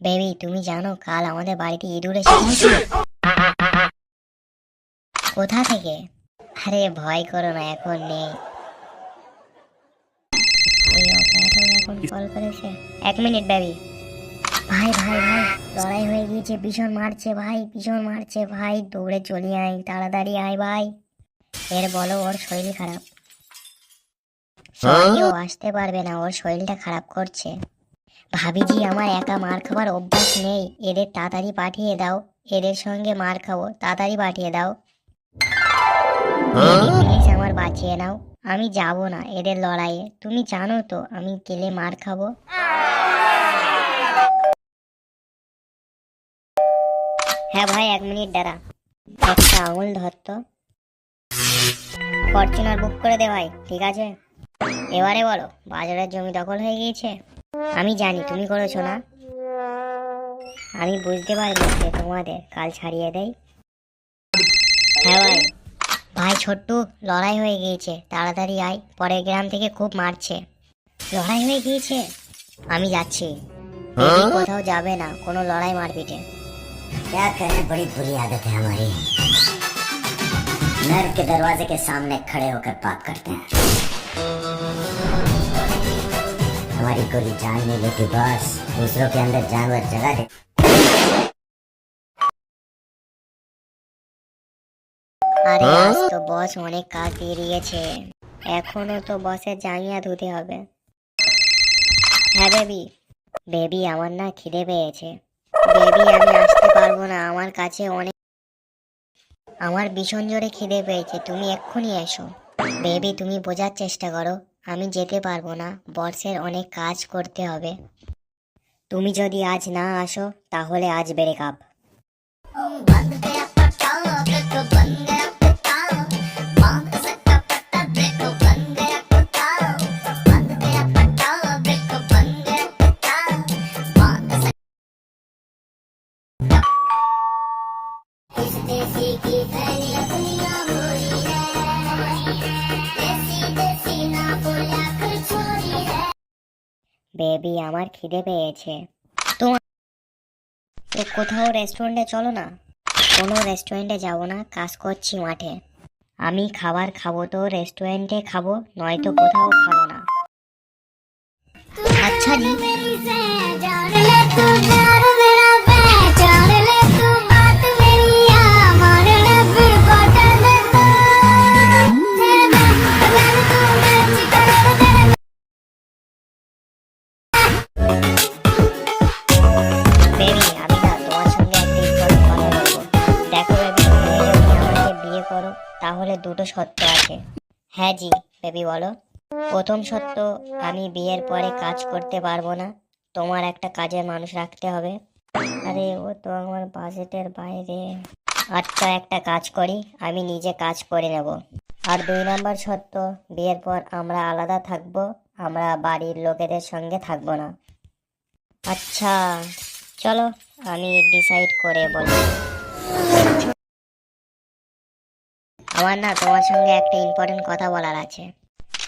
Baby তুমি জানো কাল আমাদের বাড়িতে ইঁদুর এসেছে। কোথা থেকে? আরে ভয় করো না, এখন নেই। এই অপারেটর এখন কল করেছে। 1 মিনিট বেবি। ভাই ভাই ভাই, লড়াই হয়ে গিয়েছে, ভীষণ মারছে ভাই, ভীষণ মারছে ভাই, দৌড়ে চলে আয়, তাড়াতাড়ি আয় ভাই। এর বলো ওর শরীর খারাপ। সরি, ও আসতে পারবে না, ওর শরীরটা খারাপ করছে। ভাবিজি আমার একা মার খাবার অভ্যাস নেই, এদের তাড়াতাড়ি পাঠিয়ে দাও, এদের সঙ্গে মার খাবো, তাড়াতাড়ি পাঠিয়ে দাও। বেবি প্লিজ আমার বাঁচিয়ে নাও, আমি যাব না এদের লড়াইয়ে, তুমি জানো তো আমি গেলে মার খাবো। হ্যাঁ ভাই 1 মিনিট দাঁড়া, একটা আঙুল ধরতো। ফরচুনার বুক করে দে ভাই, ঠিক আছে? এবারে বলো, বাজারের জমি দখল হয়ে গিয়েছে। আমি জানি তুমি করেছো না, আমি বুঝতে পারি যে তোমাদের কাল ছাড়িয়ে দেয়। হ্যাঁ ভাই। ভাই ছোট্টু, লড়াই হয়ে গিয়েছে, তাড়াতাড়ি আয়, পরের গ্রাম থেকে খুব মারছে। লড়াই হয়ে গিয়েছে, আমি যাচ্ছি। বেবি কোথাও যাবে না, কোনো লড়াই মারপিটে। क्या करें, बड़ी बुरी आदत है हमारी। नर के दरवाजे के सामने खड़े होकर बात करते हैं। हमारी गोली जान नहीं लेती बस, दूसरों के अंदर जानवर जगा दे। আরে আজ তো বস অনেক কাজ দিয়ে দিয়েছে, এখনো তো বসের জাঙ্গিয়া ধুতে হবে। হ্যাঁ বেবি। বেবি আমার না খিদে পেয়েছে। বেবি আমি আসতে পারবো না, আমার কাছে অনেক, আমার ভীষণ জোরে খিদে পেয়েছে, তুমি এক্ষুনি এসো। বেবি তুমি বোঝার চেষ্টা করো, আমি যেতে পারবো না, বর্ষের অনেক কাজ করতে হবে। তুমি যদি আজ না আসো তাহলে আজ ব্রেকআপ। বেবি আমার খিদে পেয়েছে, তোমার তো কোথাও রেস্টুরেন্টে চলো না। কোনো রেস্টুরেন্টে যাব না, কাজ করছি মাঠে। আমি খাবার খাবো তো রেস্টুরেন্টে খাবো, নয়তো কোথাও খাবো না। আচ্ছা জি। বেবি আমি না তোমার সঙ্গে একটা ইম্পর্টেন্ট কথা বলবো। দেখো বেবি, তুমি যদি আমাকে বিয়ে করো তাহলে দুটো শর্ত আছে। হ্যাঁ জি বেবি বলো। প্রথম শর্ত, আমি বিয়ের পরে কাজ করতে পারবো না, তোমার একটা কাজের মানুষ রাখতে হবে। আরে ও তো আমার বাজেটের বাইরে। আচ্ছা একটা কাজ করি, আমি নিজে কাজ করে নেব। আর 2 নম্বর শর্ত, বিয়ের পর আমরা আলাদা থাকবো, আমরা বাড়ির লোকেদের সঙ্গে থাকবো না। আচ্ছা চলো, আমি ডিসাইড করে বলি। আমার না তোমার সঙ্গে একটা ইম্পর্টেন্ট কথা বলার আছে।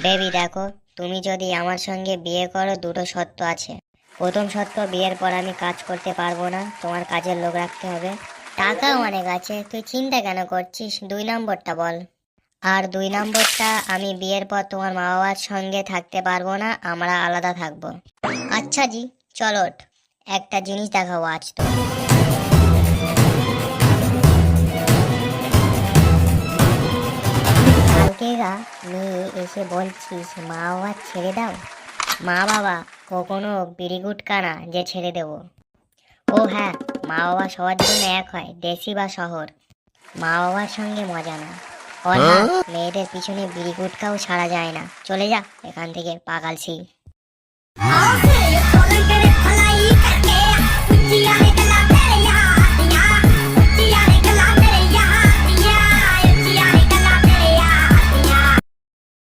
বেবি দেখো, তুমি যদি আমার সঙ্গে বিয়ে করো দুটো শর্ত আছে। প্রথম শর্ত, বিয়ের পর আমি কাজ করতে পারবো না, তোমার কাজের লোক রাখতে হবে। টাকা অনেক আছে, তুই চিন্তা কেন করছিস, 2 নম্বরটা বল। আর 2 নম্বরটা, আমি বিয়ের পর তোমার মা বাবার সঙ্গে থাকতে পারবো না, আমরা আলাদা থাকবো। আচ্ছা জি চলো, একটা জিনিস দেখাবো আজ তো। কালকেরা মেয়ে এসে বলছিস মা বাবা ছেড়ে দাও। মা বাবা কখনো বিড়ি গুটকা না যে ছেড়ে দেব। ও হ্যাঁ, মা বাবা সবার জন্য এক হয়, দেশি বা শহর। মা বাবার সঙ্গে মজা না। আর হ্যাঁ, মেয়েদের পিছনে বিড়ি গুটকাও ছাড়া যায় না, চলে যা এখান থেকে পাগালছি।